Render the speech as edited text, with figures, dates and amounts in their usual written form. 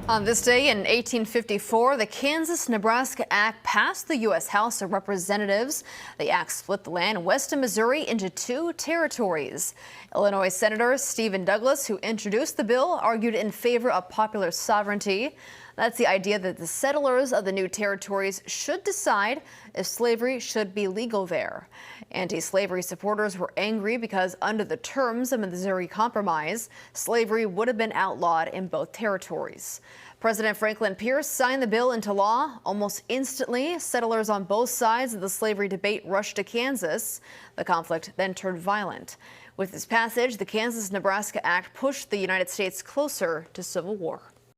On this day in 1854, the Kansas-Nebraska Act passed the U.S. House of Representatives. The act split the land west of Missouri into two territories. Illinois Senator Stephen Douglas, who introduced the bill, argued in favor of popular sovereignty. That's the idea that the settlers of the new territories should decide if slavery should be legal there. Anti-slavery supporters were angry because under the terms of the Missouri Compromise, slavery would have been outlawed in both territories. President Franklin Pierce signed the bill into law. Almost instantly, settlers on both sides of the slavery debate rushed to Kansas. The conflict then turned violent. With this passage, the Kansas-Nebraska Act pushed the United States closer to civil war.